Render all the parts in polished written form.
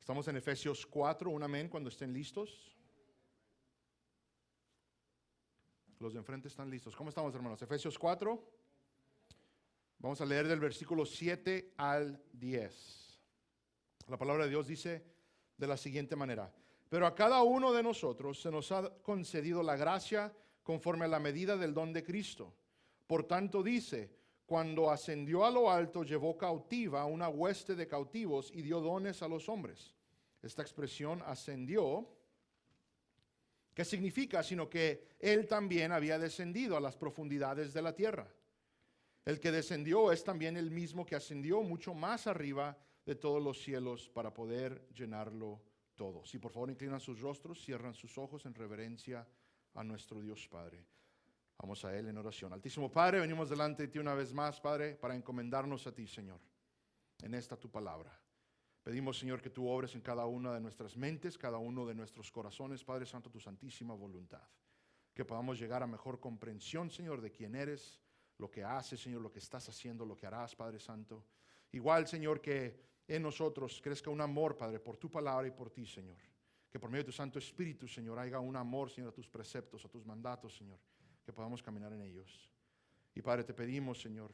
Estamos en Efesios 4, un amén cuando estén listos. Los de enfrente están listos. ¿Cómo estamos, hermanos? Efesios 4. Vamos a leer del versículo 7 al 10. La palabra de Dios dice de la siguiente manera: pero a cada uno de nosotros se nos ha concedido la gracia conforme a la medida del don de Cristo. Por tanto dice: cuando ascendió a lo alto, llevó cautiva una hueste de cautivos y dio dones a los hombres. Esta expresión ascendió, ¿qué significa? Sino que Él también había descendido a las profundidades de la tierra. El que descendió es también el mismo que ascendió mucho más arriba de todos los cielos para poder llenarlo todo. Si por favor inclinan sus rostros, cierran sus ojos en reverencia a nuestro Dios Padre. Vamos a Él en oración. Altísimo Padre, venimos delante de Ti una vez más, Padre, para encomendarnos a Ti, Señor, en esta Tu palabra. Pedimos, Señor, que Tú obres en cada una de nuestras mentes, cada uno de nuestros corazones, Padre Santo, Tu santísima voluntad. Que podamos llegar a mejor comprensión, Señor, de quién eres, lo que haces, Señor, lo que estás haciendo, lo que harás, Padre Santo. Igual, Señor, que en nosotros crezca un amor, Padre, por Tu palabra y por Ti, Señor. Que por medio de Tu Santo Espíritu, Señor, haya un amor, Señor, a Tus preceptos, a Tus mandatos, Señor, que podamos caminar en ellos. Y, Padre, te pedimos, Señor,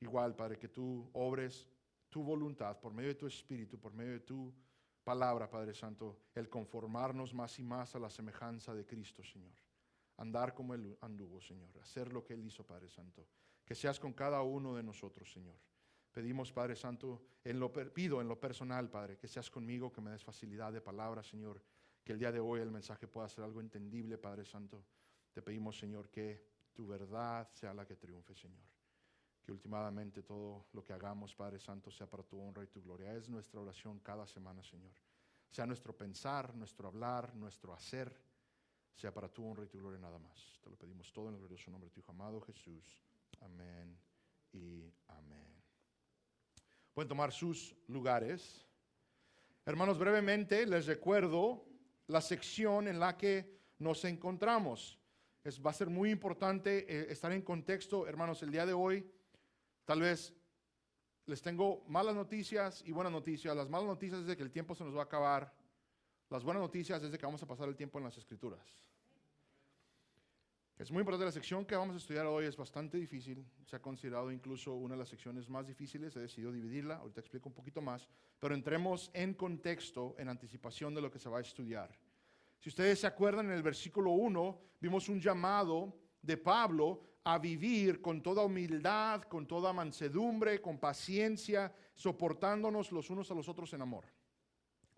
igual, Padre, que Tú obres Tu voluntad por medio de Tu Espíritu, por medio de Tu palabra, Padre Santo, el conformarnos más y más a la semejanza de Cristo, Señor. Andar como Él anduvo, Señor. Hacer lo que Él hizo, Padre Santo. Que seas con cada uno de nosotros, Señor. Pedimos, Padre Santo, pido en lo personal, Padre, que seas conmigo, que me des facilidad de palabra, Señor. Que el día de hoy el mensaje pueda ser algo entendible, Padre Santo. Te pedimos, Señor, que Tu verdad sea la que triunfe, Señor. Que últimamente todo lo que hagamos, Padre Santo, sea para Tu honra y Tu gloria. Es nuestra oración cada semana, Señor. Sea nuestro pensar, nuestro hablar, nuestro hacer, sea para Tu honra y Tu gloria nada más. Te lo pedimos todo en el glorioso nombre de Tu Hijo amado Jesús. Amén y amén. Pueden tomar sus lugares. Hermanos, brevemente les recuerdo la sección en la que nos encontramos. Va a ser muy importante estar en contexto, hermanos, el día de hoy. Tal vez les tengo malas noticias y buenas noticias. Las malas noticias es de que el tiempo se nos va a acabar. Las buenas noticias es de que vamos a pasar el tiempo en las Escrituras. Es muy importante. La sección que vamos a estudiar hoy es bastante difícil. Se ha considerado incluso una de las secciones más difíciles. He decidido dividirla. Ahorita explico un poquito más. Pero entremos en contexto, en anticipación de lo que se va a estudiar. Si ustedes se acuerdan, en el versículo 1 vimos un llamado de Pablo a vivir con toda humildad, con toda mansedumbre, con paciencia, soportándonos los unos a los otros en amor.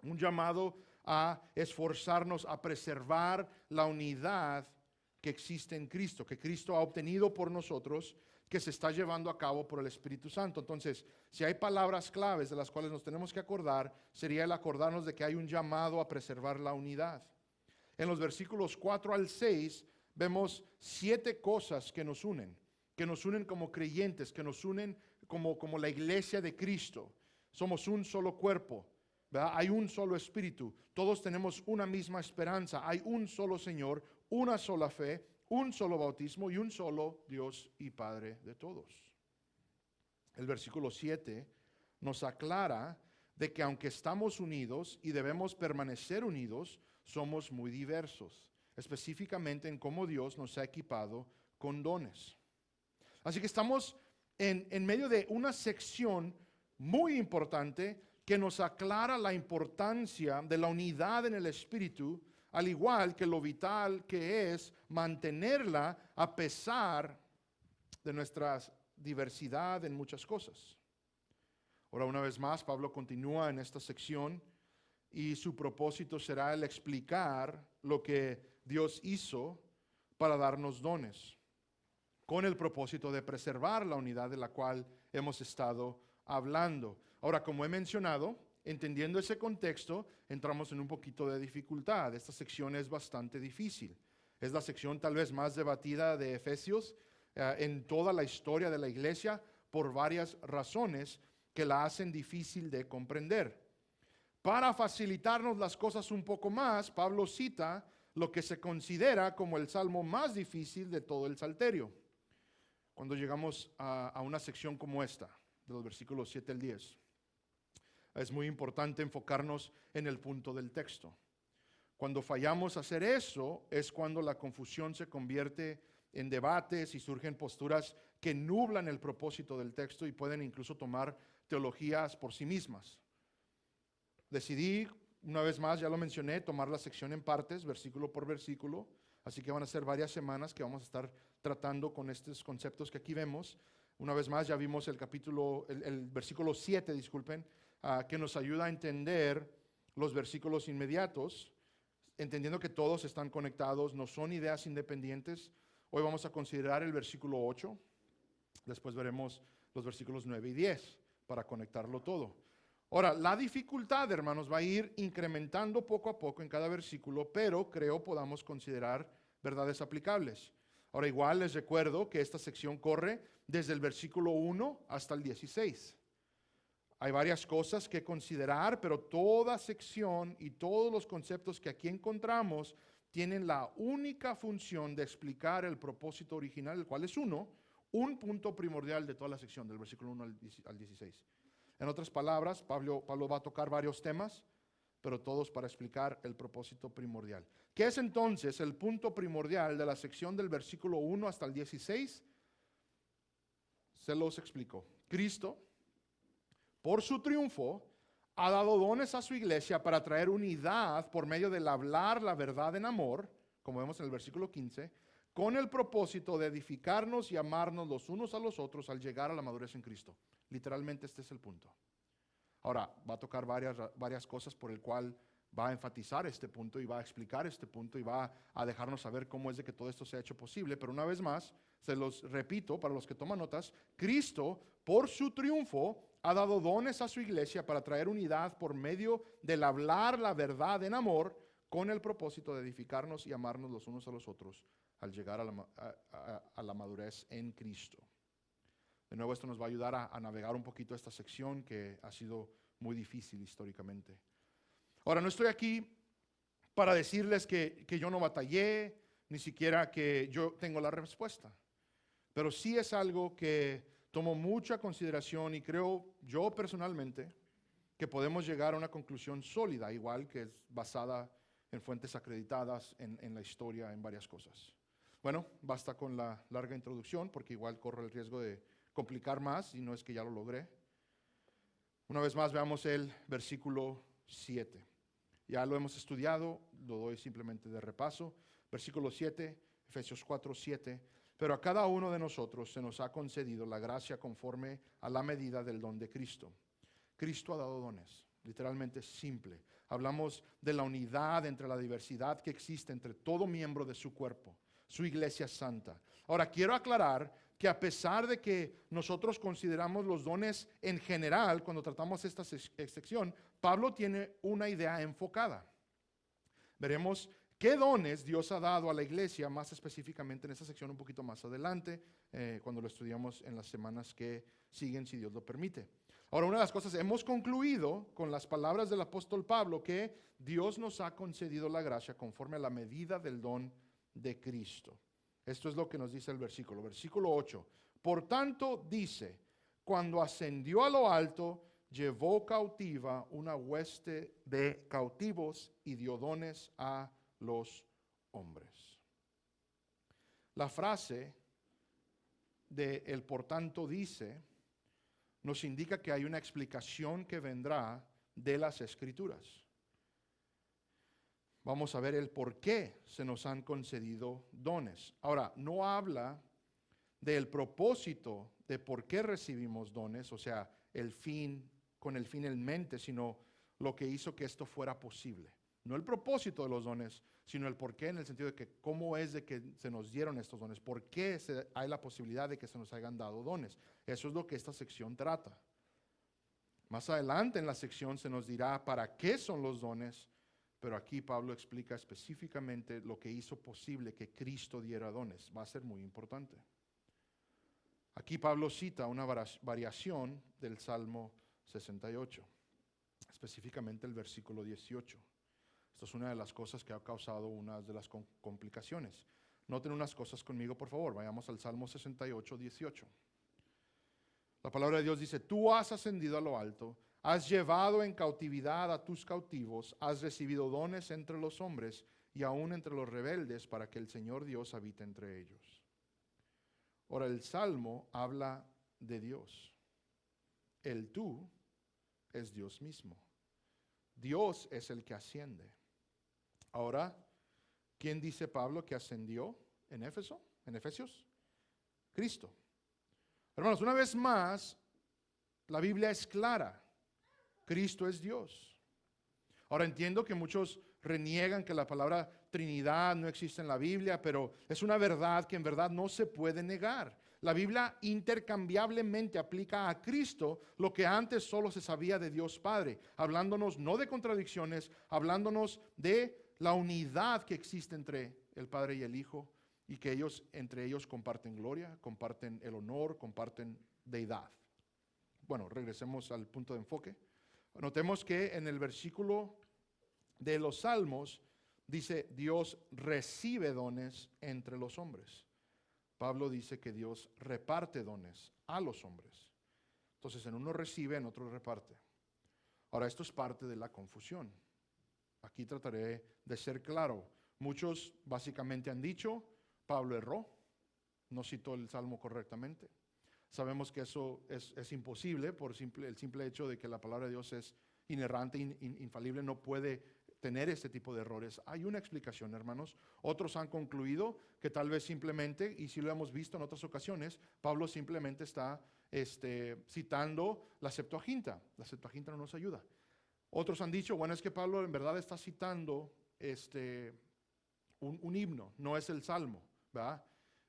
Un llamado a esforzarnos a preservar la unidad que existe en Cristo, que Cristo ha obtenido por nosotros, que se está llevando a cabo por el Espíritu Santo. Entonces, si hay palabras claves de las cuales nos tenemos que acordar, sería el acordarnos de que hay un llamado a preservar la unidad. En los versículos 4 al 6 vemos 7 cosas que nos unen como creyentes, que nos unen como la iglesia de Cristo. Somos un solo cuerpo, ¿verdad? Hay un solo espíritu, todos tenemos una misma esperanza, hay un solo Señor, una sola fe, un solo bautismo y un solo Dios y Padre de todos. El versículo 7 nos aclara de que aunque estamos unidos y debemos permanecer unidos, somos muy diversos, específicamente en cómo Dios nos ha equipado con dones. Así que estamos en medio de una sección muy importante que nos aclara la importancia de la unidad en el Espíritu, al igual que lo vital que es mantenerla a pesar de nuestra diversidad en muchas cosas. Ahora, una vez más, Pablo continúa en esta sección y su propósito será el explicar lo que Dios hizo para darnos dones, con el propósito de preservar la unidad de la cual hemos estado hablando. Ahora, como he mencionado, entendiendo ese contexto, entramos en un poquito de dificultad. Esta sección es bastante difícil. Es la sección tal vez más debatida de Efesios en toda la historia de la iglesia por varias razones que la hacen difícil de comprender. Para facilitarnos las cosas un poco más, Pablo cita lo que se considera como el salmo más difícil de todo el Salterio. Cuando llegamos a una sección como esta, de los versículos 7 al 10. es muy importante enfocarnos en el punto del texto. Cuando fallamos a hacer eso, es cuando la confusión se convierte en debates y surgen posturas que nublan el propósito del texto y pueden incluso tomar teologías por sí mismas. Decidí, una vez más, ya lo mencioné, tomar la sección en partes, versículo por versículo. Así que van a ser varias semanas que vamos a estar tratando con estos conceptos que aquí vemos. Una vez más, ya vimos el versículo 7, disculpen, que nos ayuda a entender los versículos inmediatos, entendiendo que todos están conectados, no son ideas independientes. Hoy vamos a considerar el versículo 8, después veremos los versículos 9 y 10 para conectarlo todo. Ahora, la dificultad, hermanos, va a ir incrementando poco a poco en cada versículo, pero creo podamos considerar verdades aplicables. Ahora, igual les recuerdo que esta sección corre desde el versículo 1 hasta el 16. Hay varias cosas que considerar, pero toda sección y todos los conceptos que aquí encontramos tienen la única función de explicar el propósito original, el cual es un punto primordial de toda la sección, del versículo 1 al 16. En otras palabras, Pablo va a tocar varios temas, pero todos para explicar el propósito primordial. ¿Qué es entonces el punto primordial de la sección del versículo 1 hasta el 16? Se los explico. Cristo, por su triunfo, ha dado dones a su iglesia para traer unidad por medio del hablar la verdad en amor, como vemos en el versículo 15, con el propósito de edificarnos y amarnos los unos a los otros al llegar a la madurez en Cristo. Literalmente este es el punto. Ahora, va a tocar varias cosas por el cual va a enfatizar este punto y va a explicar este punto y va a dejarnos saber cómo es de que todo esto se ha hecho posible. Pero una vez más, se los repito para los que toman notas, Cristo, por su triunfo, ha dado dones a su iglesia para traer unidad por medio del hablar la verdad en amor, con el propósito de edificarnos y amarnos los unos a los otros al llegar a la madurez en Cristo. De nuevo, esto nos va a ayudar a navegar un poquito esta sección que ha sido muy difícil históricamente. Ahora, no estoy aquí para decirles que yo no batallé, ni siquiera que yo tengo la respuesta. Pero sí es algo que tomo mucha consideración y creo yo personalmente que podemos llegar a una conclusión sólida, igual que es basada en fuentes acreditadas en la historia, en varias cosas. Bueno, basta con la larga introducción porque igual corro el riesgo de complicar más y no es que ya lo logré. Una vez más veamos el versículo 7. Ya lo hemos estudiado, lo doy simplemente de repaso. Versículo 7, Efesios 4, 7. Pero a cada uno de nosotros se nos ha concedido la gracia conforme a la medida del don de Cristo. Cristo ha dado dones, literalmente simple. Hablamos de la unidad entre la diversidad que existe entre todo miembro de su cuerpo, su iglesia santa. Ahora, quiero aclarar que a pesar de que nosotros consideramos los dones en general, cuando tratamos esta sección, Pablo tiene una idea enfocada. Veremos qué dones Dios ha dado a la iglesia, más específicamente en esta sección un poquito más adelante, cuando lo estudiamos en las semanas que siguen, si Dios lo permite. Ahora, una de las cosas, hemos concluido con las palabras del apóstol Pablo que Dios nos ha concedido la gracia conforme a la medida del don de Cristo. Esto es lo que nos dice el versículo 8. Por tanto, dice, cuando ascendió a lo alto, llevó cautiva una hueste de cautivos y dio dones a los hombres. La frase de el por tanto dice nos indica que hay una explicación que vendrá de las Escrituras. Vamos a ver el por qué se nos han concedido dones. Ahora, no habla del propósito de por qué recibimos dones, o sea, el fin, con el fin en mente, sino lo que hizo que esto fuera posible. No el propósito de los dones, sino el por qué, en el sentido de que cómo es de que se nos dieron estos dones, por qué hay la posibilidad de que se nos hayan dado dones. Eso es lo que esta sección trata. Más adelante en la sección se nos dirá para qué son los dones, pero aquí Pablo explica específicamente lo que hizo posible que Cristo diera dones. Va a ser muy importante. Aquí Pablo cita una variación del Salmo 68, específicamente el versículo 18. Esto es una de las cosas que ha causado una de las complicaciones. Noten unas cosas conmigo, por favor. Vayamos al Salmo 68, 18. La palabra de Dios dice, tú has ascendido a lo alto, Has llevado en cautividad a tus cautivos, has recibido dones entre los hombres y aún entre los rebeldes para que el Señor Dios habite entre ellos. Ahora, el Salmo habla de Dios. El tú es Dios mismo. Dios es el que asciende. Ahora, ¿quién dice Pablo que ascendió en Éfeso? ¿En Efesios? Cristo. Hermanos, una vez más, la Biblia es clara. Cristo es Dios. Ahora entiendo que muchos reniegan que la palabra Trinidad no existe en la Biblia, pero es una verdad que en verdad no se puede negar. La Biblia intercambiablemente aplica a Cristo lo que antes solo se sabía de Dios Padre, hablándonos no de contradicciones, hablándonos de la unidad que existe entre el Padre y el Hijo, y que ellos entre ellos comparten gloria, comparten el honor, comparten deidad. Bueno, regresemos al punto de enfoque. Notemos que en el versículo de los Salmos dice: Dios recibe dones entre los hombres. Pablo dice que Dios reparte dones a los hombres. Entonces, en uno recibe, en otro reparte. Ahora, esto es parte de la confusión. Aquí trataré de ser claro. Muchos básicamente han dicho: Pablo erró, no citó el Salmo correctamente. Sabemos que eso es imposible por el simple hecho de que la palabra de Dios es inerrante, infalible, no puede tener este tipo de errores. Hay una explicación, hermanos. Otros han concluido que tal vez simplemente, y si lo hemos visto en otras ocasiones, Pablo simplemente está citando la Septuaginta. La Septuaginta no nos ayuda. Otros han dicho, bueno, es que Pablo en verdad está citando un himno, no es el Salmo, ¿verdad?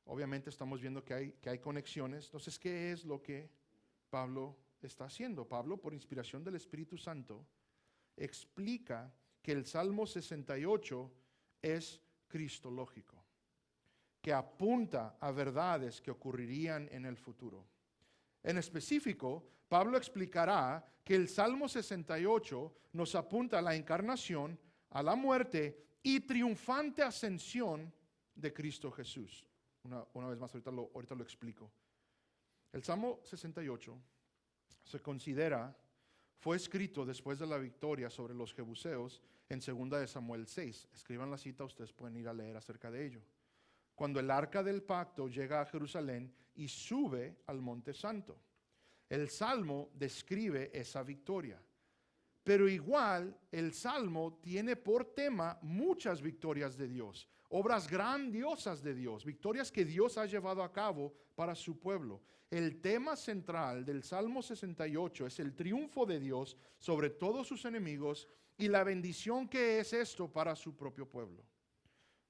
Obviamente estamos viendo que hay conexiones. Entonces, ¿qué es lo que Pablo está haciendo? Pablo, por inspiración del Espíritu Santo, explica que el Salmo 68 es cristológico, que apunta a verdades que ocurrirían en el futuro. En específico, Pablo explicará que el Salmo 68 nos apunta a la encarnación, a la muerte y triunfante ascensión de Cristo Jesús. Una vez más, ahorita lo explico. El Salmo 68 se considera, fue escrito después de la victoria sobre los jebuseos en 2 de Samuel 6. Escriban la cita, ustedes pueden ir a leer acerca de ello. Cuando el arca del pacto llega a Jerusalén y sube al monte santo. El Salmo describe esa victoria. Pero igual el Salmo tiene por tema muchas victorias de Dios, obras grandiosas de Dios, victorias que Dios ha llevado a cabo para su pueblo. El tema central del Salmo 68 es el triunfo de Dios sobre todos sus enemigos y la bendición que es esto para su propio pueblo.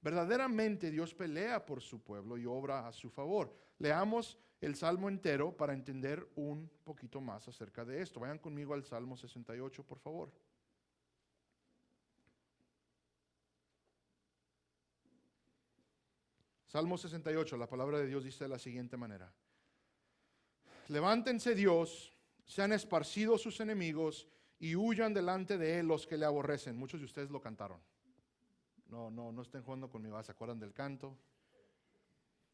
Verdaderamente Dios pelea por su pueblo y obra a su favor. Leamos el Salmo entero para entender un poquito más acerca de esto. Vayan conmigo al Salmo 68, por favor. Salmo 68, la palabra de Dios dice de la siguiente manera: levántense Dios, sean esparcidos sus enemigos y huyan delante de él los que le aborrecen. Muchos de ustedes lo cantaron. No estén jugando conmigo, ¿se acuerdan del canto?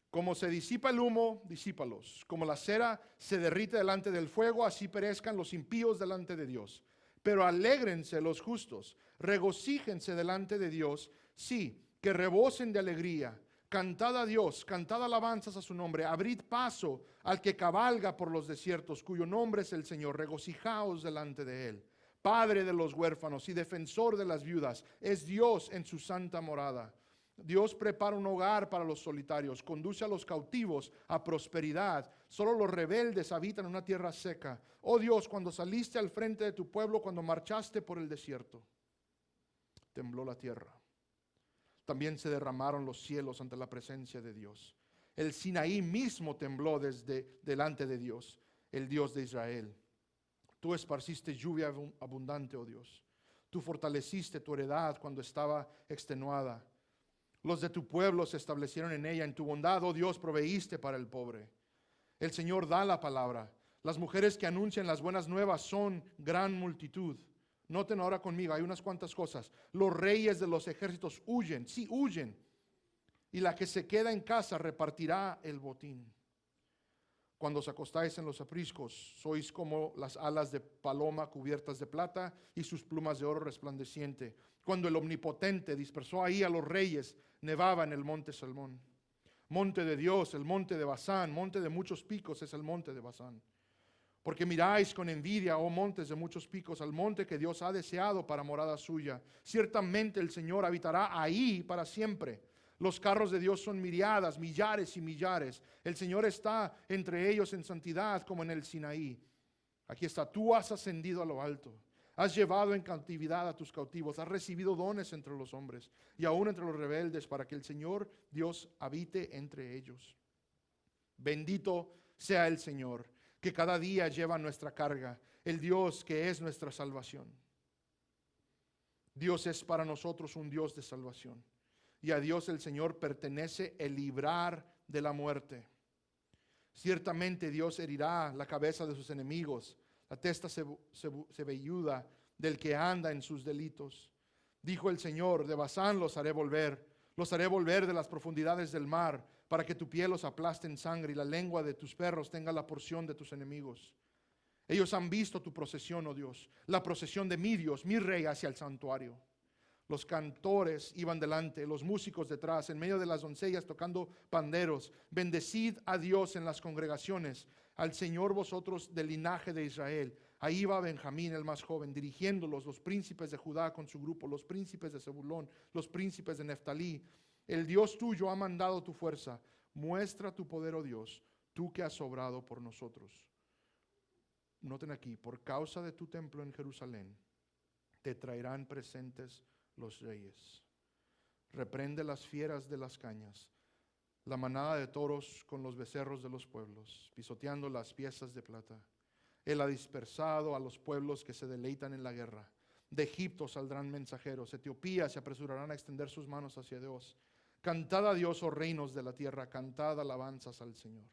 Como se disipa el humo, disípalos. Como la cera se derrite delante del fuego, así perezcan los impíos delante de Dios. Pero alégrense los justos, regocíjense delante de Dios, sí, que rebosen de alegría. Cantad a Dios, cantad alabanzas a su nombre, abrid paso al que cabalga por los desiertos, cuyo nombre es el Señor, regocijaos delante de él. Padre de los huérfanos y defensor de las viudas, es Dios en su santa morada. Dios prepara un hogar para los solitarios, conduce a los cautivos a prosperidad. Solo los rebeldes habitan en una tierra seca. Oh Dios, cuando saliste al frente de tu pueblo, cuando marchaste por el desierto, tembló la tierra. También se derramaron los cielos ante la presencia de Dios. El Sinaí mismo tembló delante de Dios, el Dios de Israel. Tú esparciste lluvia abundante, oh Dios. Tú fortaleciste tu heredad cuando estaba extenuada. Los de tu pueblo se establecieron en ella. En tu bondad, oh Dios, proveíste para el pobre. El Señor da la palabra. Las mujeres que anuncian las buenas nuevas son gran multitud. Noten ahora conmigo, hay unas cuantas cosas. Los reyes de los ejércitos huyen, sí, huyen. Y la que se queda en casa repartirá el botín. Cuando os acostáis en los apriscos, sois como las alas de paloma cubiertas de plata y sus plumas de oro resplandeciente. Cuando el Omnipotente dispersó ahí a los reyes, nevaba en el monte Salmón. Monte de Dios, el monte de Basán, monte de muchos picos es el monte de Basán. Porque miráis con envidia, oh montes de muchos picos, al monte que Dios ha deseado para morada suya. Ciertamente el Señor habitará ahí para siempre. Los carros de Dios son miriadas, millares y millares. El Señor está entre ellos en santidad como en el Sinaí. Aquí está, tú has ascendido a lo alto. Has llevado en cautividad a tus cautivos. Has recibido dones entre los hombres y aún entre los rebeldes para que el Señor Dios habite entre ellos. Bendito sea el Señor, que cada día lleva nuestra carga, el Dios que es nuestra salvación. Dios es para nosotros un Dios de salvación. Y a Dios el Señor pertenece el librar de la muerte. Ciertamente Dios herirá la cabeza de sus enemigos, la testa velluda del que anda en sus delitos. Dijo el Señor, de Basán los haré volver de las profundidades del mar, para que tu piel los aplaste en sangre y la lengua de tus perros tenga la porción de tus enemigos. Ellos han visto tu procesión, oh Dios, la procesión de mi Dios, mi Rey, hacia el santuario. Los cantores iban delante, los músicos detrás, en medio de las doncellas tocando panderos. Bendecid a Dios en las congregaciones, al Señor vosotros del linaje de Israel. Ahí va Benjamín, el más joven, dirigiéndolos, los príncipes de Judá con su grupo, los príncipes de Zebulón, los príncipes de Neftalí. El Dios tuyo ha mandado tu fuerza. Muestra tu poder, oh Dios, tú que has obrado por nosotros. Noten aquí, por causa de tu templo en Jerusalén, te traerán presentes los reyes. Reprende las fieras de las cañas, la manada de toros con los becerros de los pueblos, pisoteando las piezas de plata. Él ha dispersado a los pueblos que se deleitan en la guerra. De Egipto saldrán mensajeros, Etiopía se apresurarán a extender sus manos hacia Dios. Cantad a Dios, oh reinos de la tierra, cantad alabanzas al Señor.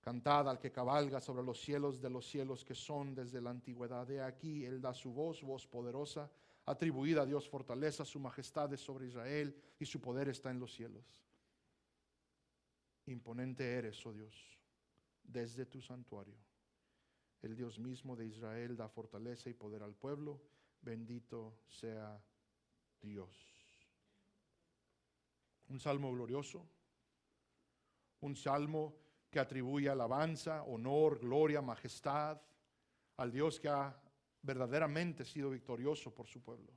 Cantad al que cabalga sobre los cielos de los cielos, que son desde la antigüedad. He aquí, Él da su voz poderosa, atribuida a Dios fortaleza. Su majestad es sobre Israel y su poder está en los cielos. Imponente eres, oh Dios, desde tu santuario. El Dios mismo de Israel da fortaleza y poder al pueblo. Bendito sea Dios. Un salmo glorioso, un salmo que atribuye alabanza, honor, gloria, majestad al Dios que ha verdaderamente sido victorioso por su pueblo.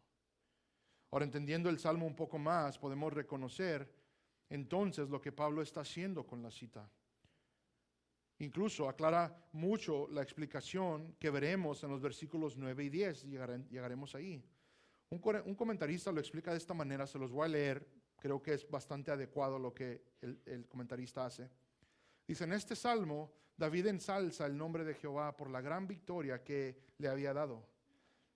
Ahora, entendiendo el salmo un poco más, podemos reconocer entonces lo que Pablo está haciendo con la cita. Incluso aclara mucho la explicación que veremos en los versículos 9 y 10. Llegaremos ahí. Un comentarista lo explica de esta manera, se los voy a leer. Creo que es bastante adecuado lo que el comentarista hace. Dice, en este salmo, David ensalza el nombre de Jehová por la gran victoria que le había dado.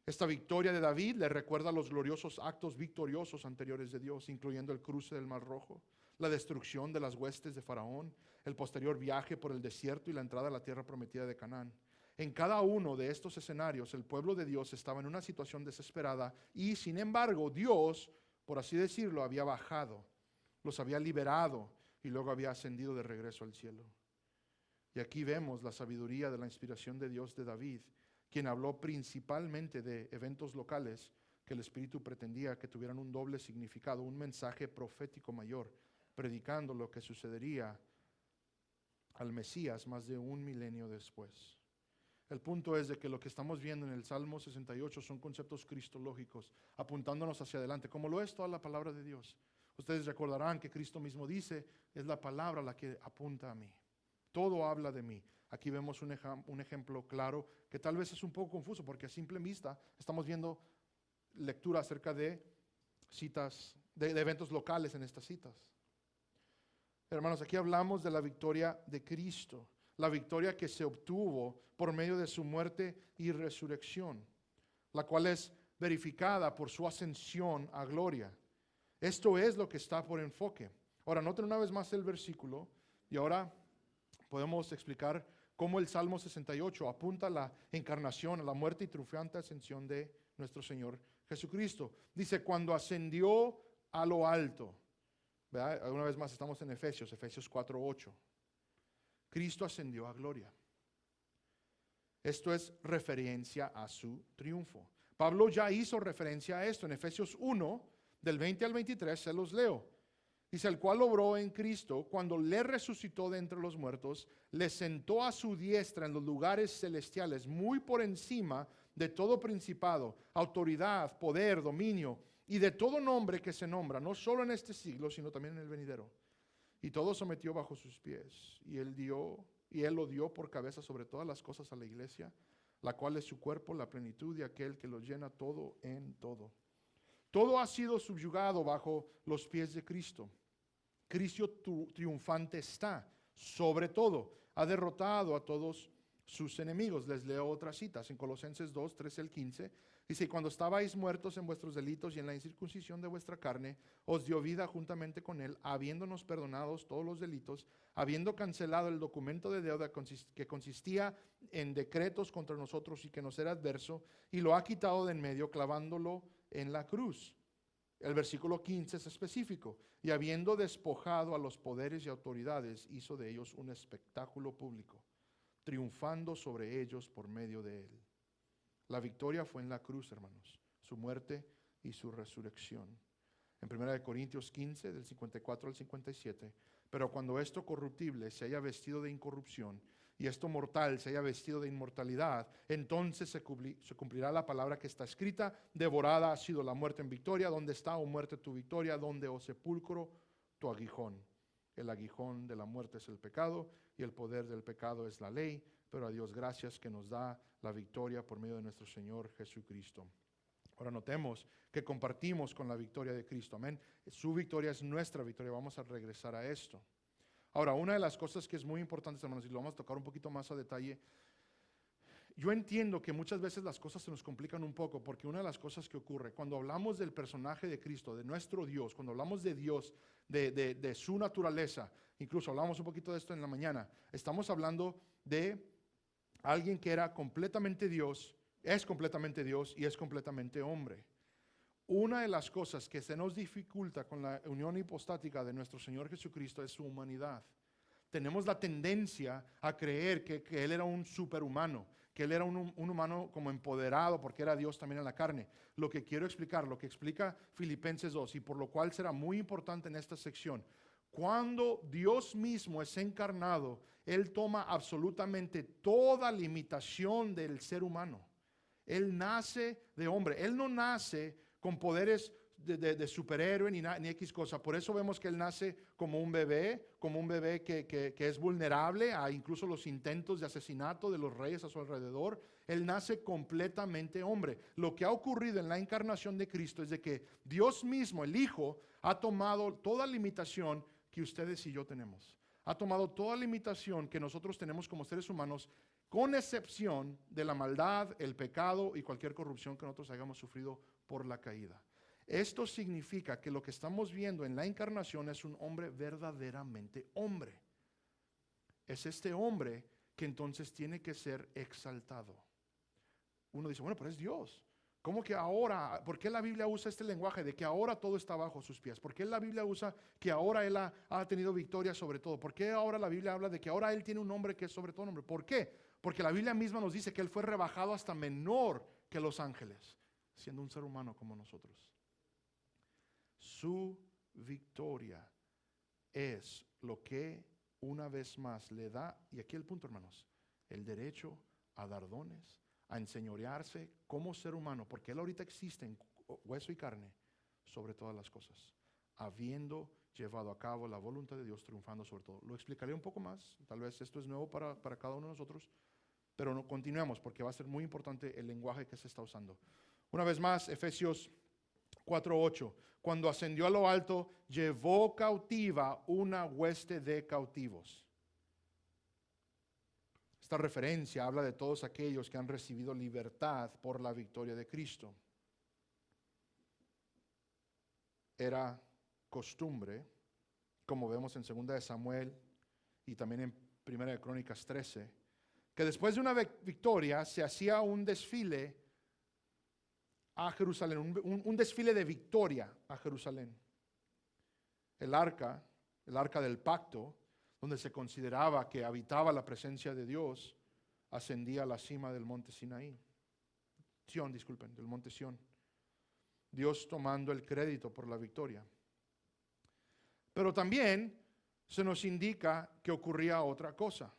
Esta victoria de David le recuerda los gloriosos actos victoriosos anteriores de Dios, incluyendo el cruce del Mar Rojo, la destrucción de las huestes de Faraón, el posterior viaje por el desierto y la entrada a la tierra prometida de Canaán. En cada uno de estos escenarios, el pueblo de Dios estaba en una situación desesperada y, sin embargo, Dios, por así decirlo, había bajado, los había liberado y luego había ascendido de regreso al cielo. Y aquí vemos la sabiduría de la inspiración de Dios de David, quien habló principalmente de eventos locales que el Espíritu pretendía que tuvieran un doble significado, un mensaje profético mayor, predicando lo que sucedería al Mesías más de 1 milenio después. El punto es de que lo que estamos viendo en el Salmo 68 son conceptos cristológicos, apuntándonos hacia adelante, como lo es toda la palabra de Dios. Ustedes recordarán que Cristo mismo dice, es la palabra la que apunta a mí. Todo habla de mí. Aquí vemos un ejemplo claro que tal vez es un poco confuso porque a simple vista estamos viendo lectura acerca de citas, de eventos locales en estas citas. Hermanos, aquí hablamos de la victoria de Cristo, la victoria que se obtuvo por medio de su muerte y resurrección, la cual es verificada por su ascensión a gloria. Esto es lo que está por enfoque. Ahora, noten una vez más el versículo y ahora podemos explicar cómo el Salmo 68 apunta a la encarnación, a la muerte y triunfante ascensión de nuestro Señor Jesucristo. Dice, cuando ascendió a lo alto. ¿Verdad? Una vez más estamos en Efesios 4:8. Cristo ascendió a gloria. Esto es referencia a su triunfo. Pablo ya hizo referencia a esto en Efesios 1, del 20 al 23, se los leo. Dice, el cual obró en Cristo cuando le resucitó de entre los muertos, le sentó a su diestra en los lugares celestiales, muy por encima de todo principado, autoridad, poder, dominio, y de todo nombre que se nombra, no solo en este siglo, sino también en el venidero. Y todo sometió bajo sus pies, y él lo dio por cabeza sobre todas las cosas a la iglesia, la cual es su cuerpo, la plenitud de aquel que lo llena todo en todo. Todo ha sido subyugado bajo los pies de Cristo. Cristo triunfante está sobre todo. Ha derrotado a todos sus enemigos. Les leo otras citas en Colosenses 2, 13 al 15. Dice, y cuando estabais muertos en vuestros delitos y en la incircuncisión de vuestra carne, os dio vida juntamente con él, habiéndonos perdonados todos los delitos, habiendo cancelado el documento de deuda que consistía en decretos contra nosotros y que nos era adverso, y lo ha quitado de en medio, clavándolo en la cruz. El versículo 15 es específico. Y habiendo despojado a los poderes y autoridades, hizo de ellos un espectáculo público, triunfando sobre ellos por medio de él. La victoria fue en la cruz, hermanos, su muerte y su resurrección. En 1 Corintios 15, del 54 al 57, pero cuando esto corruptible se haya vestido de incorrupción y esto mortal se haya vestido de inmortalidad, entonces se cumplirá la palabra que está escrita, devorada ha sido la muerte en victoria. ¿Dónde está, oh muerte, tu victoria? ¿Dónde, oh sepulcro, tu aguijón? El aguijón de la muerte es el pecado y el poder del pecado es la ley, pero a Dios gracias que nos da la victoria por medio de nuestro Señor Jesucristo. Ahora notemos que compartimos con la victoria de Cristo, amén. Su victoria es nuestra victoria, vamos a regresar a esto. Ahora, una de las cosas que es muy importante, hermanos, y lo vamos a tocar un poquito más a detalle, yo entiendo que muchas veces las cosas se nos complican un poco, porque una de las cosas que ocurre, cuando hablamos del personaje de Cristo, de nuestro Dios, cuando hablamos de Dios, de su naturaleza, incluso hablamos un poquito de esto en la mañana, estamos hablando de alguien que era completamente Dios, es completamente Dios y es completamente hombre. Una de las cosas que se nos dificulta con la unión hipostática de nuestro Señor Jesucristo es su humanidad. Tenemos la tendencia a creer que Él era un superhumano, que Él era un humano como empoderado porque era Dios también en la carne. Lo que quiero explicar, lo que explica Filipenses 2 y por lo cual será muy importante en esta sección. Cuando Dios mismo es encarnado, Él toma absolutamente toda limitación del ser humano. Él nace de hombre, Él no nace con poderes de superhéroe ni X cosa. Por eso vemos que Él nace como un bebé que es vulnerable a incluso los intentos de asesinato de los reyes a su alrededor. Él nace completamente hombre. Lo que ha ocurrido en la encarnación de Cristo es de que Dios mismo, el Hijo, ha tomado toda limitación que ustedes y yo tenemos. Ha tomado toda limitación que nosotros tenemos como seres humanos, con excepción de la maldad, el pecado y cualquier corrupción que nosotros hayamos sufrido por la caída. Esto significa que lo que estamos viendo en la encarnación es un hombre verdaderamente hombre. Es este hombre que entonces tiene que ser exaltado. Uno dice, bueno, pero es Dios. ¿Cómo que ahora? ¿Por qué la Biblia usa este lenguaje de que ahora todo está bajo sus pies? ¿Por qué la Biblia usa que ahora Él ha tenido victoria sobre todo? ¿Por qué ahora la Biblia habla de que ahora Él tiene un nombre que es sobre todo nombre? ¿Por qué? Porque la Biblia misma nos dice que Él fue rebajado hasta menor que los ángeles, siendo un ser humano como nosotros. Su victoria es lo que una vez más le da, y aquí el punto, hermanos, el derecho a dar dones, a enseñorearse como ser humano, porque Él ahorita existe en hueso y carne sobre todas las cosas, habiendo llevado a cabo la voluntad de Dios, triunfando sobre todo. Lo explicaré un poco más, tal vez esto es nuevo para cada uno de nosotros, pero no continuemos porque va a ser muy importante el lenguaje que se está usando. Una vez más, Efesios 4:8, cuando ascendió a lo alto, llevó cautiva una hueste de cautivos. Esta referencia habla de todos aquellos que han recibido libertad por la victoria de Cristo. Era costumbre, como vemos en 2 de Samuel y también en 1 de Crónicas 13, que después de una victoria se hacía un desfile a Jerusalén, un desfile de victoria a Jerusalén. El arca del pacto, donde se consideraba que habitaba la presencia de Dios, ascendía a la cima del monte Sinaí. Sión, disculpen, del monte Sión. Dios tomando el crédito por la victoria. Pero también se nos indica que ocurría otra cosa.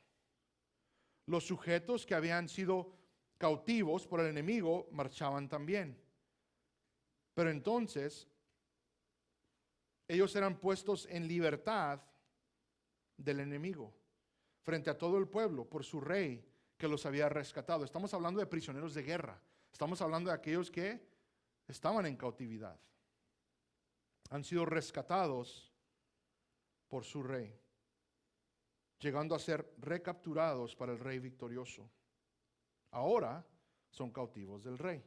Los sujetos que habían sido cautivos por el enemigo marchaban también. Pero entonces, ellos eran puestos en libertad del enemigo, frente a todo el pueblo, por su rey que los había rescatado. Estamos hablando de prisioneros de guerra. Estamos hablando de aquellos que estaban en cautividad. Han sido rescatados por su rey, llegando a ser recapturados para el rey victorioso. Ahora son cautivos del rey.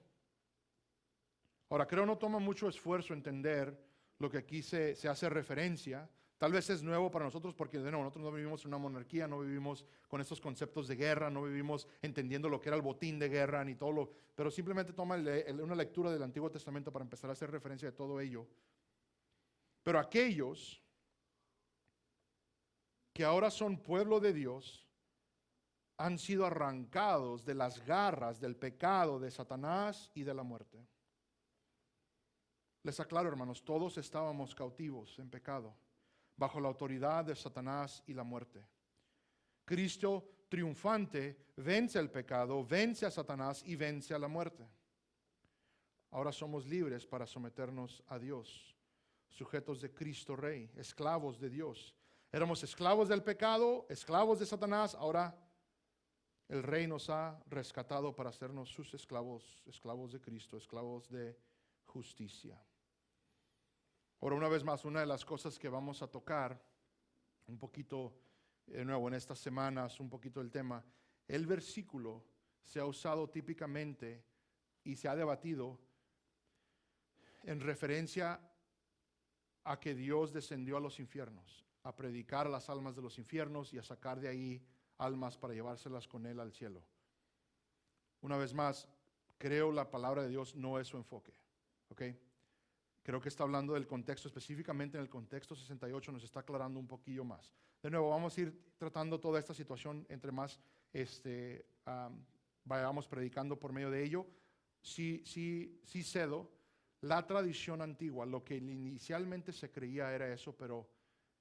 Ahora, creo no toma mucho esfuerzo entender lo que aquí se hace referencia. Tal vez es nuevo para nosotros porque de nuevo, nosotros no vivimos en una monarquía, no vivimos con estos conceptos de guerra, no vivimos entendiendo lo que era el botín de guerra, ni todo lo, pero simplemente toma una lectura del Antiguo Testamento para empezar a hacer referencia de todo ello. Pero aquellos que ahora son pueblo de Dios han sido arrancados de las garras del pecado, de Satanás y de la muerte. Les aclaro, hermanos, todos estábamos cautivos en pecado, bajo la autoridad de Satanás y la muerte. Cristo triunfante vence el pecado, vence a Satanás y vence a la muerte. Ahora somos libres para someternos a Dios, sujetos de Cristo Rey, esclavos de Dios. Éramos esclavos del pecado, esclavos de Satanás, ahora el Rey nos ha rescatado para hacernos sus esclavos, esclavos de Cristo, esclavos de justicia. Ahora, una vez más, una de las cosas que vamos a tocar un poquito, de nuevo, en estas semanas, un poquito del tema, el versículo se ha usado típicamente y se ha debatido en referencia a que Dios descendió a los infiernos, a predicar a las almas de los infiernos y a sacar de ahí almas para llevárselas con Él al cielo. Una vez más, creo la palabra de Dios no es su enfoque, ¿ok? Creo que está hablando del contexto, específicamente en el contexto 68 nos está aclarando un poquillo más. De nuevo, vamos a ir tratando toda esta situación entre más vayamos predicando por medio de ello. Sí cedo, la tradición antigua, lo que inicialmente se creía era eso, pero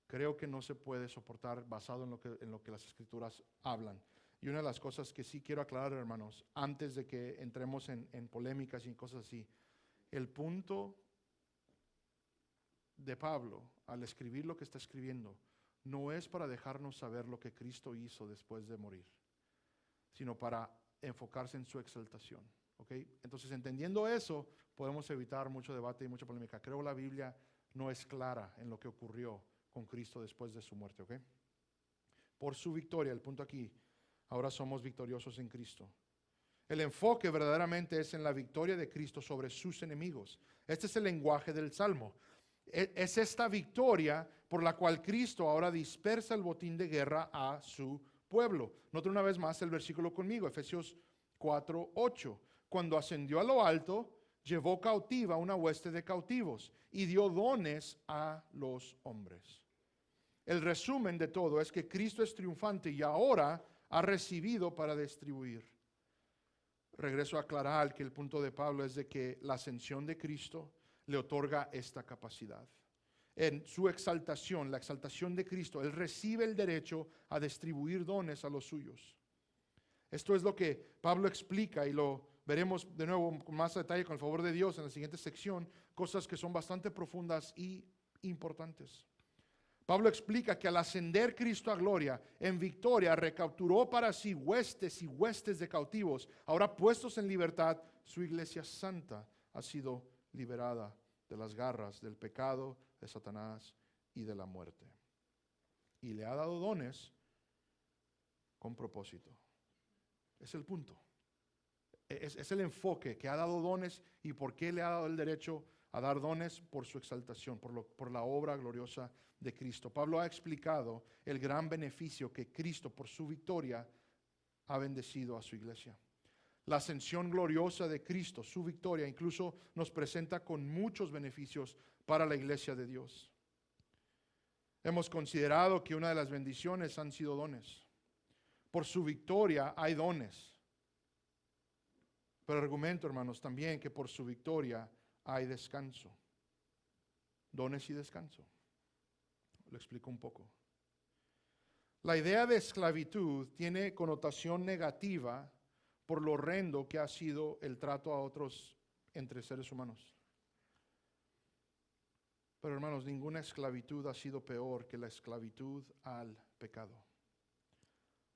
creo que no se puede soportar basado en lo que las escrituras hablan. Y una de las cosas que sí quiero aclarar, hermanos, antes de que entremos en polémicas y cosas así, el punto de Pablo al escribir lo que está escribiendo no es para dejarnos saber lo que Cristo hizo después de morir, sino para enfocarse en su exaltación. ¿Okay? Entonces, entendiendo eso, podemos evitar mucho debate y mucha polémica. Creo que la Biblia no es clara en lo que ocurrió con Cristo después de su muerte. ¿Okay? Por su victoria, el punto aquí, ahora somos victoriosos en Cristo. El enfoque verdaderamente es en la victoria de Cristo sobre sus enemigos. Este es el lenguaje del Salmo. Es esta victoria por la cual Cristo ahora dispersa el botín de guerra a su pueblo. Note una vez más el versículo conmigo, Efesios 4:8. Cuando ascendió a lo alto, llevó cautiva una hueste de cautivos y dio dones a los hombres. El resumen de todo es que Cristo es triunfante y ahora ha recibido para distribuir. Regreso a aclarar que el punto de Pablo es de que la ascensión de Cristo le otorga esta capacidad. En su exaltación, la exaltación de Cristo, Él recibe el derecho a distribuir dones a los suyos. Esto es lo que Pablo explica y lo veremos de nuevo con más detalle con el favor de Dios en la siguiente sección, cosas que son bastante profundas y importantes. Pablo explica que al ascender Cristo a gloria, en victoria, recapturó para sí huestes y huestes de cautivos. Ahora puestos en libertad, su iglesia santa ha sido liberada de las garras del pecado, de Satanás y de la muerte. Y le ha dado dones con propósito. Es el punto. Es el enfoque que ha dado dones y por qué le ha dado el derecho a dar dones por su exaltación, por la obra gloriosa de Cristo. Pablo ha explicado el gran beneficio que Cristo por su victoria ha bendecido a su iglesia. La ascensión gloriosa de Cristo, su victoria, incluso nos presenta con muchos beneficios para la iglesia de Dios. Hemos considerado que una de las bendiciones han sido dones. Por su victoria hay dones. Pero argumento, hermanos, también que por su victoria hay descanso. Dones y descanso. Lo explico un poco. La idea de esclavitud tiene connotación negativa por lo horrendo que ha sido el trato a otros entre seres humanos. Pero hermanos, ninguna esclavitud ha sido peor que la esclavitud al pecado.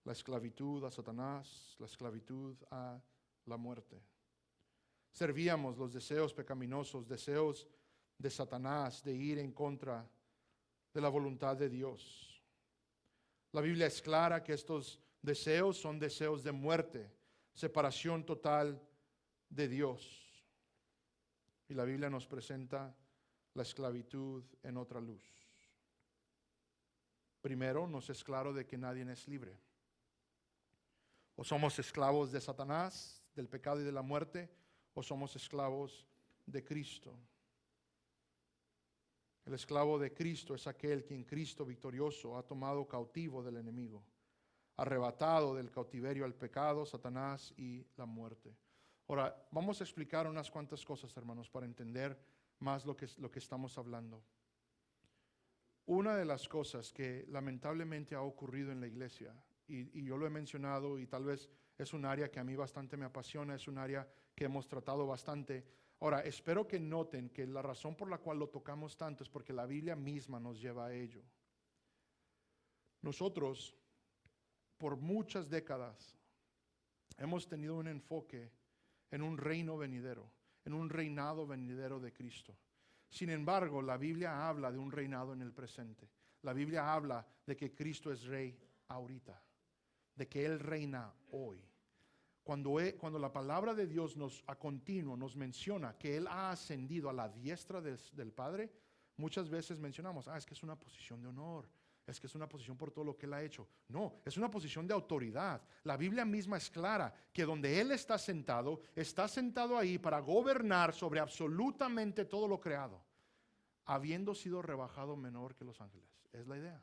La esclavitud a Satanás, la esclavitud a la muerte. Servíamos los deseos pecaminosos, deseos de Satanás de ir en contra de la voluntad de Dios. La Biblia es clara que estos deseos son deseos de muerte, separación total de Dios. Y la Biblia nos presenta la esclavitud en otra luz. Primero, nos es claro de que nadie es libre. O somos esclavos de Satanás, del pecado y de la muerte, o somos esclavos de Cristo. El esclavo de Cristo es aquel que en Cristo victorioso ha tomado cautivo del enemigo, arrebatado del cautiverio al pecado, Satanás y la muerte. Ahora, vamos a explicar unas cuantas cosas, hermanos, para entender más lo que estamos hablando. Una de las cosas que lamentablemente ha ocurrido en la iglesia, y yo lo he mencionado y tal vez es un área que a mí bastante me apasiona, es un área que hemos tratado bastante. Ahora, espero que noten que la razón por la cual lo tocamos tanto es porque la Biblia misma nos lleva a ello. Nosotros, por muchas décadas, hemos tenido un enfoque en un reino venidero, en un reinado venidero de Cristo. Sin embargo, la Biblia habla de un reinado en el presente. La Biblia habla de que Cristo es rey ahorita, de que Él reina hoy. Cuando la palabra de Dios a continuo nos menciona que Él ha ascendido a la diestra del Padre, muchas veces mencionamos, es que es una posición de honor, es que es una posición por todo lo que Él ha hecho. No, es una posición de autoridad. La Biblia misma es clara que donde Él está sentado ahí para gobernar sobre absolutamente todo lo creado, habiendo sido rebajado menor que los ángeles. Es la idea.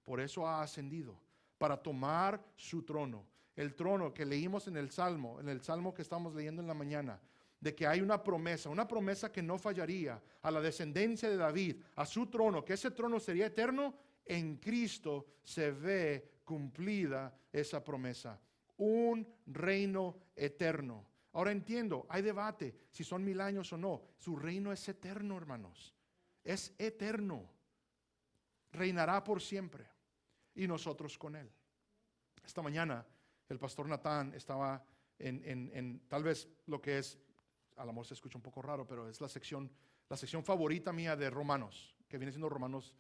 Por eso ha ascendido, para tomar su trono. El trono que leímos en el Salmo que estamos leyendo en la mañana, de que hay una promesa que no fallaría a la descendencia de David, a su trono, que ese trono sería eterno. En Cristo se ve cumplida esa promesa. Un reino eterno. Ahora entiendo, hay debate si son 1000 años o no. Su reino es eterno, hermanos. Es eterno. Reinará por siempre. Y nosotros con Él. Esta mañana el pastor Natán estaba en tal vez lo que es, a lo mejor se escucha un poco raro, pero es la sección favorita mía de Romanos, que viene siendo Romanos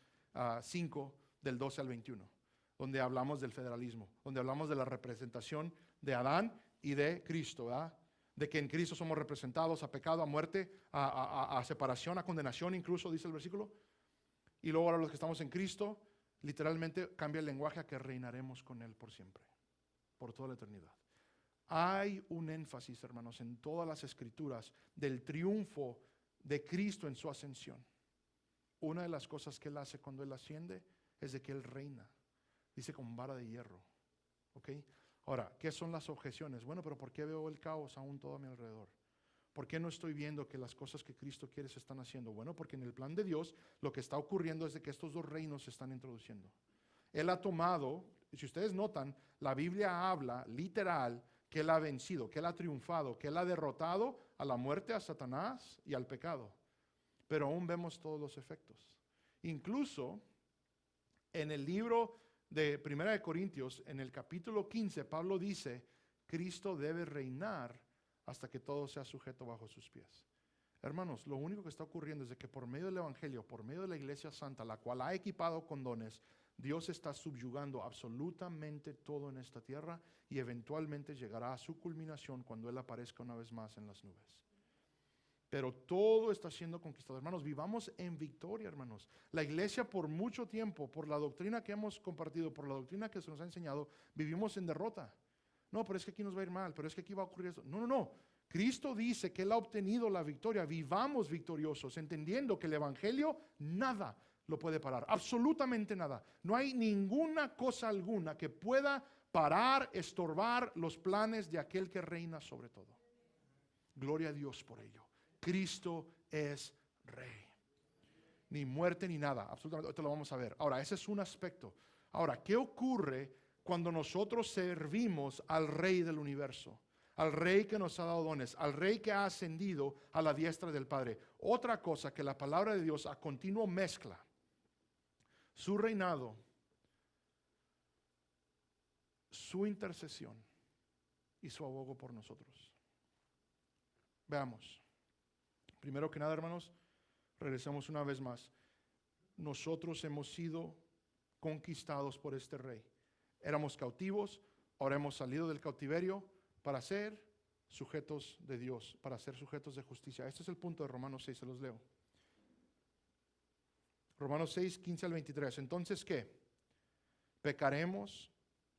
5 del 12 al 21, donde hablamos del federalismo, donde hablamos de la representación de Adán y de Cristo, ¿verdad? De que en Cristo somos representados a pecado, a muerte, a separación, a condenación incluso, dice el versículo. Y luego ahora los que estamos en Cristo, literalmente cambia el lenguaje a que reinaremos con Él por siempre, por toda la eternidad. Hay un énfasis, hermanos, en todas las escrituras del triunfo de Cristo en su ascensión. Una de las cosas que Él hace cuando Él asciende es de que Él reina, dice con vara de hierro. ¿Ok? Ahora, ¿qué son las objeciones? Bueno, pero ¿por qué veo el caos aún todo a mi alrededor? ¿Por qué no estoy viendo que las cosas que Cristo quiere se están haciendo? Bueno, porque en el plan de Dios lo que está ocurriendo es de que estos dos reinos se están introduciendo. Él ha tomado, si ustedes notan, la Biblia habla literal que Él ha vencido, que Él ha triunfado, que Él ha derrotado a la muerte, a Satanás y al pecado. Pero aún vemos todos los efectos. Incluso en el libro de 1 Corintios, en el capítulo 15, Pablo dice, Cristo debe reinar hasta que todo sea sujeto bajo sus pies. Hermanos, lo único que está ocurriendo es de que por medio del Evangelio, por medio de la Iglesia Santa, la cual ha equipado con dones, Dios está subyugando absolutamente todo en esta tierra y eventualmente llegará a su culminación cuando Él aparezca una vez más en las nubes. Pero todo está siendo conquistado. Hermanos, vivamos en victoria, hermanos. La iglesia por mucho tiempo, por la doctrina que hemos compartido, por la doctrina que se nos ha enseñado, vivimos en derrota. No, pero es que aquí nos va a ir mal, pero es que aquí va a ocurrir esto. No. Cristo dice que Él ha obtenido la victoria. Vivamos victoriosos, entendiendo que el Evangelio nada lo puede parar. Absolutamente nada. No hay ninguna cosa alguna que pueda parar, estorbar los planes de aquel que reina sobre todo. Gloria a Dios por ello. Cristo es Rey. Ni muerte ni nada. Absolutamente. Ahorita lo vamos a ver. Ahora, ese es un aspecto. Ahora, ¿qué ocurre cuando nosotros servimos al Rey del universo? Al Rey que nos ha dado dones, al Rey que ha ascendido a la diestra del Padre. Otra cosa que la palabra de Dios a continuo mezcla: su reinado, su intercesión y su abogo por nosotros. Veamos. Primero que nada, hermanos, regresamos una vez más. Nosotros hemos sido conquistados por este Rey. Éramos cautivos, ahora hemos salido del cautiverio para ser sujetos de Dios, para ser sujetos de justicia. Este es el punto de Romanos 6, se los leo. Romanos 6, 15 al 23. Entonces, ¿qué? ¿Pecaremos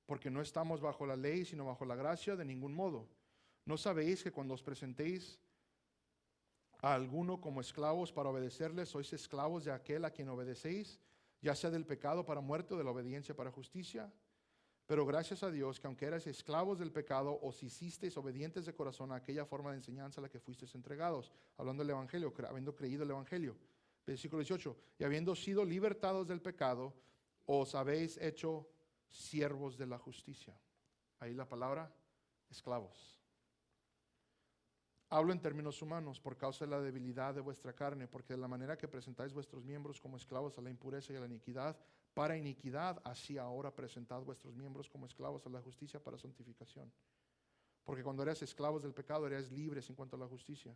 porque no estamos bajo la ley, sino bajo la gracia? De ningún modo. ¿No sabéis que cuando os presentéis a alguno como esclavos para obedecerle, sois esclavos de aquel a quien obedecéis, ya sea del pecado para muerte o de la obediencia para justicia? Pero gracias a Dios que aunque erais esclavos del pecado, os hicisteis obedientes de corazón a aquella forma de enseñanza a la que fuisteis entregados. Hablando del Evangelio, habiendo creído el Evangelio. Versículo 18. Y habiendo sido libertados del pecado, os habéis hecho siervos de la justicia. Ahí la palabra, esclavos. Hablo en términos humanos por causa de la debilidad de vuestra carne, porque de la manera que presentáis vuestros miembros como esclavos a la impureza y a la iniquidad, para iniquidad, así ahora presentad vuestros miembros como esclavos a la justicia para santificación. Porque cuando eras esclavos del pecado, eras libres en cuanto a la justicia.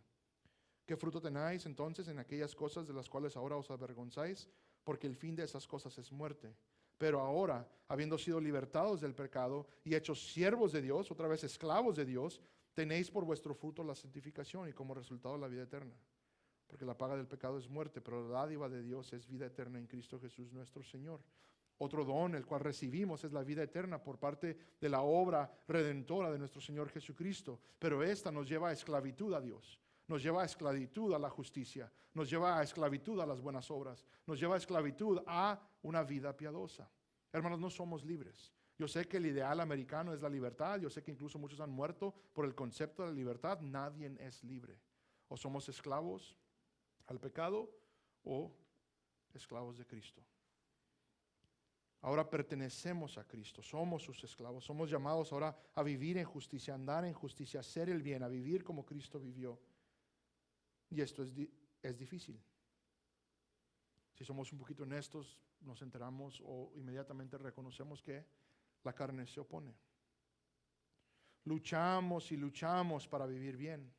¿Qué fruto tenéis entonces en aquellas cosas de las cuales ahora os avergonzáis? Porque el fin de esas cosas es muerte. Pero ahora, habiendo sido libertados del pecado y hechos siervos de Dios, otra vez esclavos de Dios, tenéis por vuestro fruto la santificación y como resultado la vida eterna. Porque la paga del pecado es muerte, pero la dádiva de Dios es vida eterna en Cristo Jesús nuestro Señor. Otro don, el cual recibimos, es la vida eterna por parte de la obra redentora de nuestro Señor Jesucristo. Pero esta nos lleva a esclavitud a Dios, nos lleva a esclavitud a la justicia, nos lleva a esclavitud a las buenas obras, nos lleva a esclavitud a una vida piadosa. Hermanos, no somos libres. Yo sé que el ideal americano es la libertad, yo sé que incluso muchos han muerto por el concepto de la libertad. Nadie es libre. O somos esclavos al pecado o esclavos de Cristo. Ahora pertenecemos a Cristo, somos sus esclavos, somos llamados ahora a vivir en justicia, a andar en justicia, a hacer el bien, a vivir como Cristo vivió. Y esto es difícil. Si somos un poquito honestos, nos enteramos o inmediatamente reconocemos que la carne se opone. Luchamos y luchamos para vivir bien.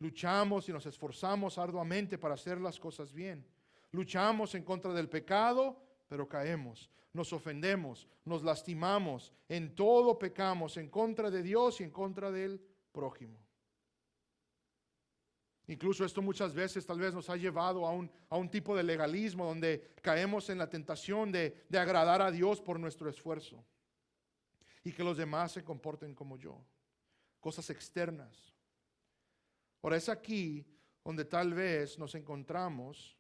Luchamos y nos esforzamos arduamente para hacer las cosas bien. Luchamos en contra del pecado, pero caemos. Nos ofendemos, nos lastimamos, en todo pecamos en contra de Dios y en contra del prójimo. Incluso esto muchas veces tal vez nos ha llevado a un tipo de legalismo donde caemos en la tentación de agradar a Dios por nuestro esfuerzo y que los demás se comporten como yo. Cosas externas. Ahora es aquí donde tal vez nos encontramos,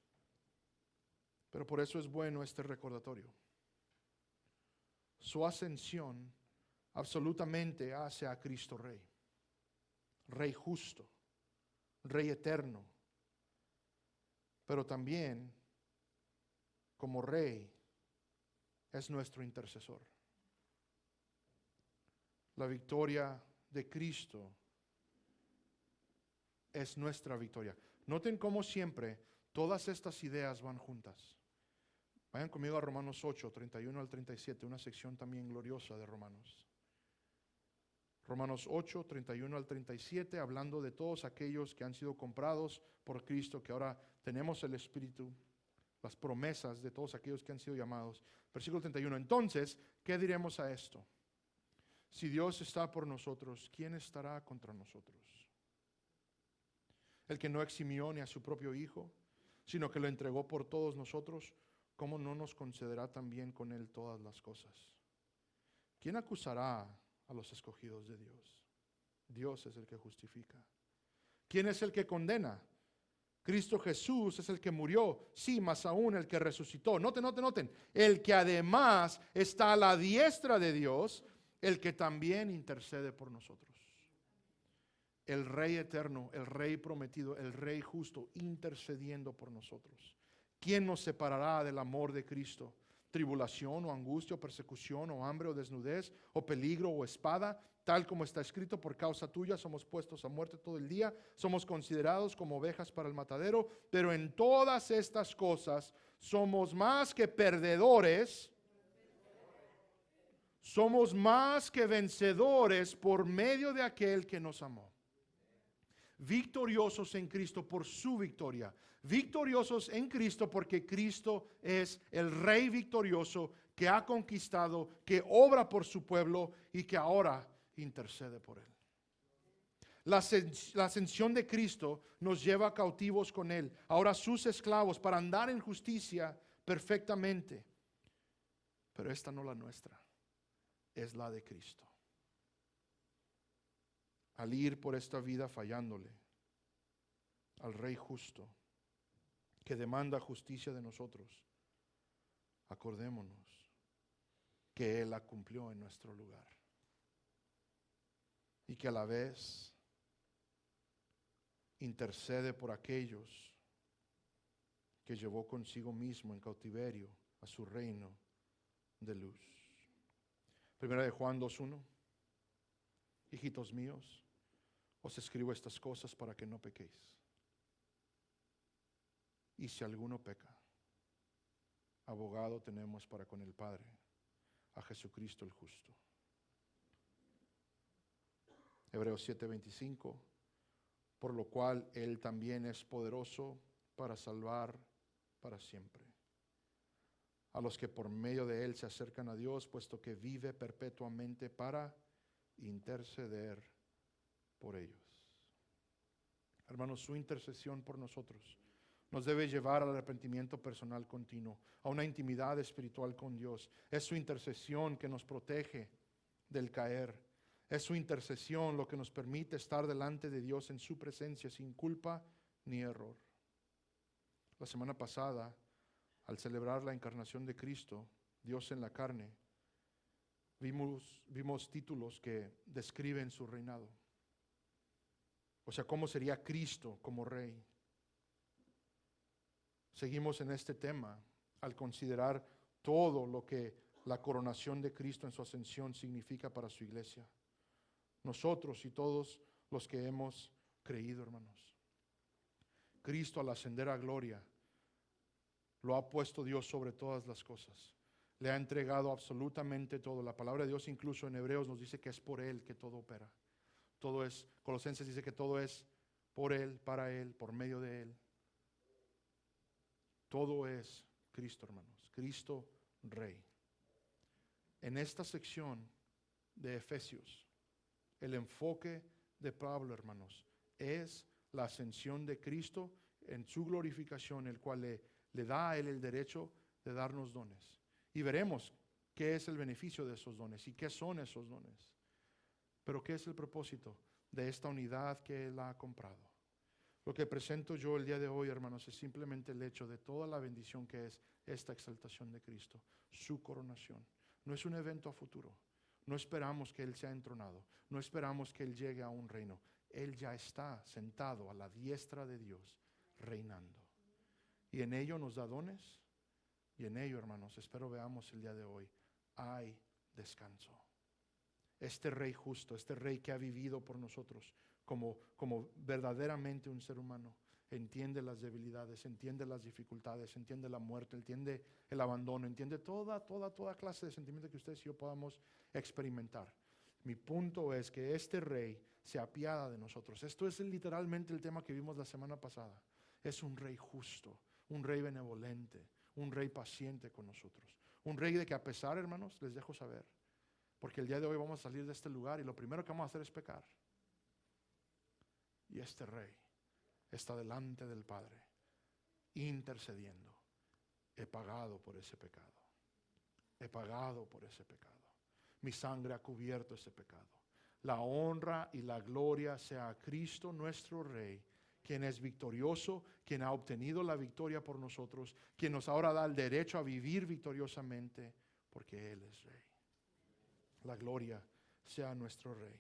pero por eso es bueno este recordatorio. Su ascensión absolutamente hace a Cristo Rey. Rey justo, Rey eterno, pero también como Rey es nuestro intercesor. La victoria de Cristo es nuestra victoria. Noten cómo siempre todas estas ideas van juntas. Vayan conmigo a Romanos 8, 31 al 37, una sección también gloriosa de Romanos. Romanos 8, 31 al 37, hablando de todos aquellos que han sido comprados por Cristo, que ahora tenemos el Espíritu, las promesas de todos aquellos que han sido llamados. Versículo 31. Entonces, ¿qué diremos a esto? Si Dios está por nosotros, ¿quién estará contra nosotros? El que no eximió ni a su propio Hijo, sino que lo entregó por todos nosotros, ¿cómo no nos concederá también con Él todas las cosas? ¿Quién acusará a los escogidos de Dios? Dios es el que justifica. ¿Quién es el que condena? Cristo Jesús es el que murió, sí, más aún el que resucitó. Noten. El que además está a la diestra de Dios, el que también intercede por nosotros. El Rey eterno, el Rey prometido, el Rey justo, intercediendo por nosotros. ¿Quién nos separará del amor de Cristo? ¿Tribulación o angustia o persecución o hambre o desnudez o peligro o espada? Tal como está escrito, por causa tuya somos puestos a muerte todo el día, somos considerados como ovejas para el matadero, pero en todas estas cosas somos más que perdedores, somos más que vencedores por medio de aquel que nos amó. Victoriosos en Cristo por su victoria, victoriosos en Cristo porque Cristo es el Rey victorioso que ha conquistado, que obra por su pueblo y que ahora intercede por él. La ascensión de Cristo nos lleva cautivos con él, ahora sus esclavos, para andar en justicia perfectamente. Pero esta no es la nuestra, es la de Cristo. Al ir por esta vida fallándole al Rey justo que demanda justicia de nosotros, acordémonos que Él la cumplió en nuestro lugar y que a la vez intercede por aquellos que llevó consigo mismo en cautiverio a su reino de luz. Primera de Juan 2:1. Hijitos míos, os escribo estas cosas para que no pequéis. Y si alguno peca, abogado tenemos para con el Padre, a Jesucristo el justo. Hebreos 7:25, por lo cual Él también es poderoso para salvar para siempre a los que por medio de Él se acercan a Dios, puesto que vive perpetuamente para interceder por ellos. Hermanos, su intercesión por nosotros nos debe llevar al arrepentimiento personal continuo, a una intimidad espiritual con Dios. Es su intercesión que nos protege del caer. Es su intercesión lo que nos permite estar delante de Dios en su presencia sin culpa ni error. La semana pasada, al celebrar la encarnación de Cristo, Dios en la carne, vimos títulos que describen su reinado. O sea, ¿cómo sería Cristo como rey? Seguimos en este tema al considerar todo lo que la coronación de Cristo en su ascensión significa para su iglesia. Nosotros y todos los que hemos creído, hermanos. Cristo al ascender a gloria, lo ha puesto Dios sobre todas las cosas. Le ha entregado absolutamente todo. La palabra de Dios incluso en Hebreos nos dice que es por Él que todo opera. Todo es, Colosenses dice que todo es por Él, para Él, por medio de Él. Todo es Cristo, hermanos. Cristo Rey. En esta sección de Efesios, el enfoque de Pablo, hermanos, es la ascensión de Cristo en su glorificación, el cual le da a Él el derecho de darnos dones. Y veremos qué es el beneficio de esos dones y qué son esos dones. Pero qué es el propósito de esta unidad que Él ha comprado. Lo que presento yo el día de hoy, hermanos, es simplemente el hecho de toda la bendición que es esta exaltación de Cristo, su coronación. No es un evento a futuro. No esperamos que Él sea entronado. No esperamos que Él llegue a un reino. Él ya está sentado a la diestra de Dios, reinando. Y en ello nos da dones. Y en ello, hermanos, espero veamos el día de hoy, hay descanso. Este Rey justo, este Rey que ha vivido por nosotros como verdaderamente un ser humano, entiende las debilidades, entiende las dificultades, entiende la muerte, entiende el abandono, entiende toda clase de sentimientos que ustedes y yo podamos experimentar. Mi punto es que este Rey se apiada de nosotros. Esto es literalmente el tema que vimos la semana pasada. Es un Rey justo, un Rey benevolente, un Rey paciente con nosotros. Un Rey de que a pesar, hermanos, les dejo saber, porque el día de hoy vamos a salir de este lugar y lo primero que vamos a hacer es pecar. Y este Rey está delante del Padre, intercediendo. He pagado por ese pecado. He pagado por ese pecado. Mi sangre ha cubierto ese pecado. La honra y la gloria sea a Cristo nuestro Rey, quien es victorioso, quien ha obtenido la victoria por nosotros, quien nos ahora da el derecho a vivir victoriosamente, porque Él es Rey. La gloria sea a nuestro Rey.